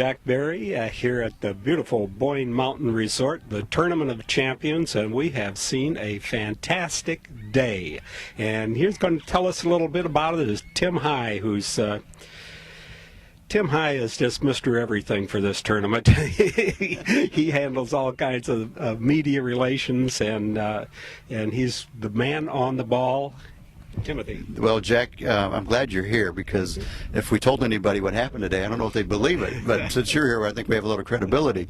Jack Berry here at the beautiful Boyne Mountain Resort, the Tournament of Champions, and we have seen a fantastic day. And here's going to tell us a little bit about it is Tim High, who's Tim High is just Mr. Everything for this tournament. He handles all kinds of media relations, and he's the man on the ball. Timothy. Well, Jack, I'm glad you're here, because if we told anybody what happened today, I don't know if they'd believe it. But since you're here, I think we have a little credibility.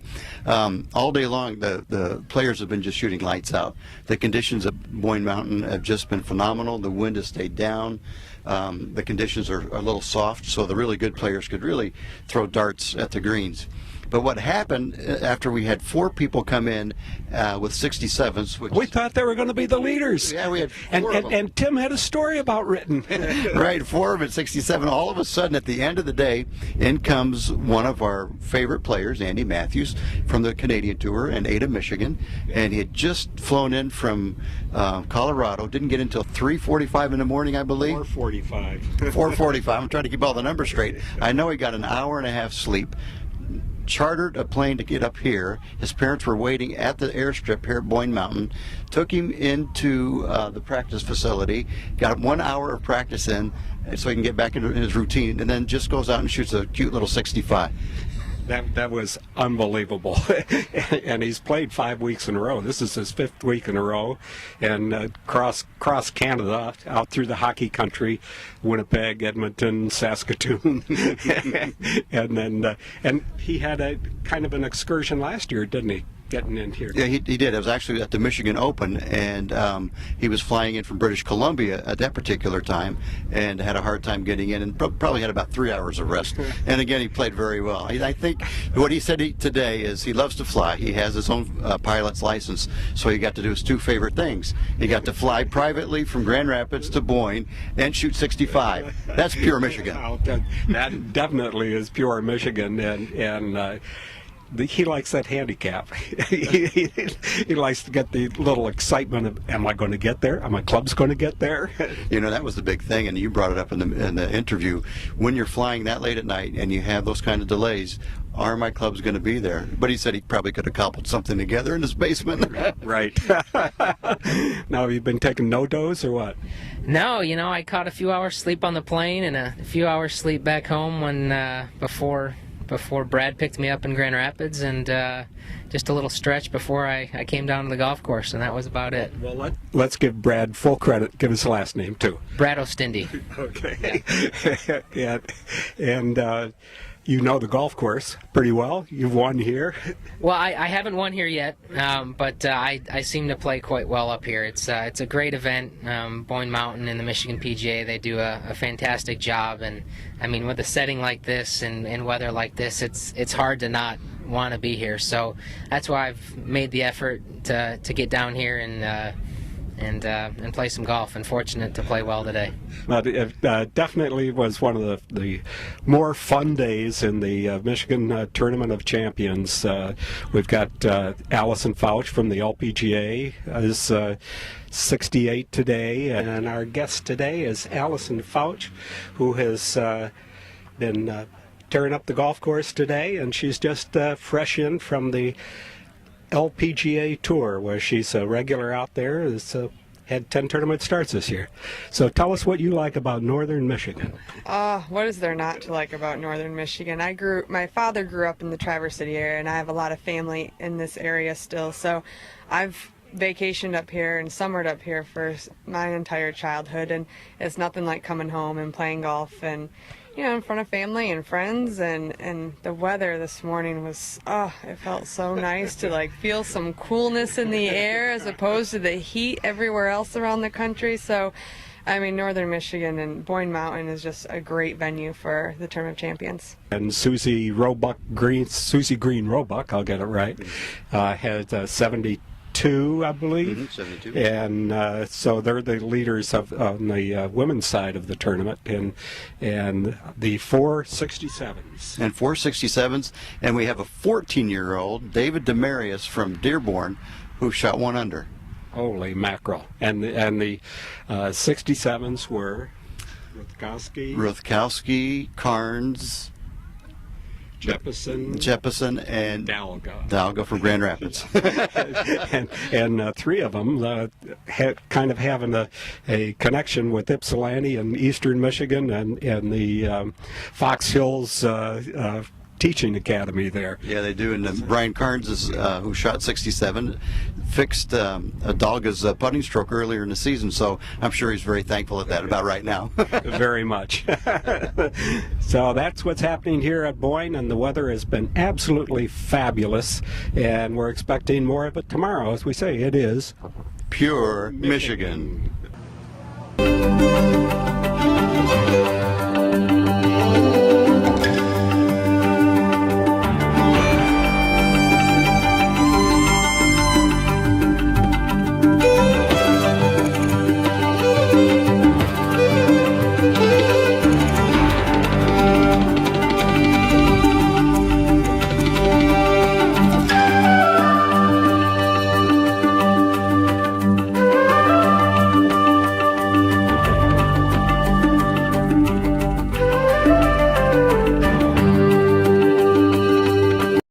All day long, the players have been just shooting lights out. The conditions at Boyne Mountain have just been phenomenal. The wind has stayed down. The conditions are a little soft, so the really good players could really throw darts at the greens. But what happened after we had 4 people come in with 67s, which we thought they were going to be the leaders. Yeah, we had 4 of them. And Tim had a story about written. Right, 4 of them at 67. All of a sudden, at the end of the day, in comes one of our favorite players, Andy Matthews, from the Canadian Tour and Ada, Michigan, and he had just flown in from Colorado. Didn't get until 3:45 in the morning, I believe. 4:45. 4:45. I'm trying to keep all the numbers straight. I know he got an hour and a half sleep. Chartered a plane to get up here. His parents were waiting at the airstrip here at Boyne Mountain. Took him into the practice facility, got 1 hour of practice in so he can get back into his routine, and then just goes out and shoots a cute little 65. That was unbelievable. And he's played 5 weeks in a row. This is his 5th week in a row. And cross Canada, out through the hockey country, Winnipeg, Edmonton, Saskatoon. And he had a kind of an excursion last year, didn't he? Getting in here. Yeah, he did. It was actually at the Michigan Open, and he was flying in from British Columbia at that particular time, and had a hard time getting in, and probably had about 3 hours of rest. And again, he played very well. I think what he said today is he loves to fly. He has his own pilot's license, so he got to do his 2 favorite things. He got to fly privately from Grand Rapids to Boyne and shoot 65. That's pure Michigan. That definitely is pure Michigan, and he likes that handicap. He likes to get the little excitement of, am I going to get there? Are my clubs going to get there? You know, that was the big thing, and you brought it up in the interview. When you're flying that late at night and you have those kind of delays, are my clubs going to be there? But he said he probably could have cobbled something together in his basement. Right. Now, have you been taking no-dos or what? No, I caught a few hours sleep on the plane and a few hours sleep back home when before Brad picked me up in Grand Rapids, and just a little stretch before I came down to the golf course, and that was about it. Well, let's give Brad full credit. Give his last name, too. Brad Ostindi. Okay. Yeah. and you know the golf course pretty well. You've won here. Well, I haven't won here yet, but I seem to play quite well up here. It's a great event. Boyne Mountain and the Michigan PGA, they do a fantastic job, and I mean, with a setting like this and weather like this, it's hard to not want to be here. So that's why I've made the effort to get down here and play some golf, and fortunate to play well today. It definitely was one of the more fun days in the Michigan Tournament of Champions. We've got Allison Fouch from the LPGA is 68 today, and our guest today is Allison Fouch, who has been tearing up the golf course today, and she's just fresh in from the LPGA Tour, where she's a regular out there. Had 10 tournament starts this year. So tell us what you like about Northern Michigan. What is there not to like about Northern Michigan? My father grew up in the Traverse City area, and I have a lot of family in this area still. So I've vacationed up here and summered up here for my entire childhood, and it's nothing like coming home and playing golf and in front of family and friends, and the weather this morning was, it felt so nice to feel some coolness in the air as opposed to the heat everywhere else around the country. So I mean, Northern Michigan and Boyne Mountain is just a great venue for the Tournament of Champions. And Susie Green Roebuck, I'll get it right, had 72, I believe. 72. And so they're the leaders on the women's side of the tournament, and the 467s. And 467s, and we have a 14-year-old, David Demarius from Dearborn, who shot 1 under. Holy mackerel. And the 67s were Ruthkowski, Carnes, Jeppesen, and Dalga from Grand Rapids. and three of them kind of having a connection with Ypsilanti and Eastern Michigan and the Fox Hills teaching academy there. Yeah, they do. And Brian Carnes, who shot 67, fixed Dalga's putting stroke earlier in the season, so I'm sure he's very thankful at that about right now. Very much. So that's what's happening here at Boyne, and the weather has been absolutely fabulous, and we're expecting more of it tomorrow. As we say, it is Pure Michigan.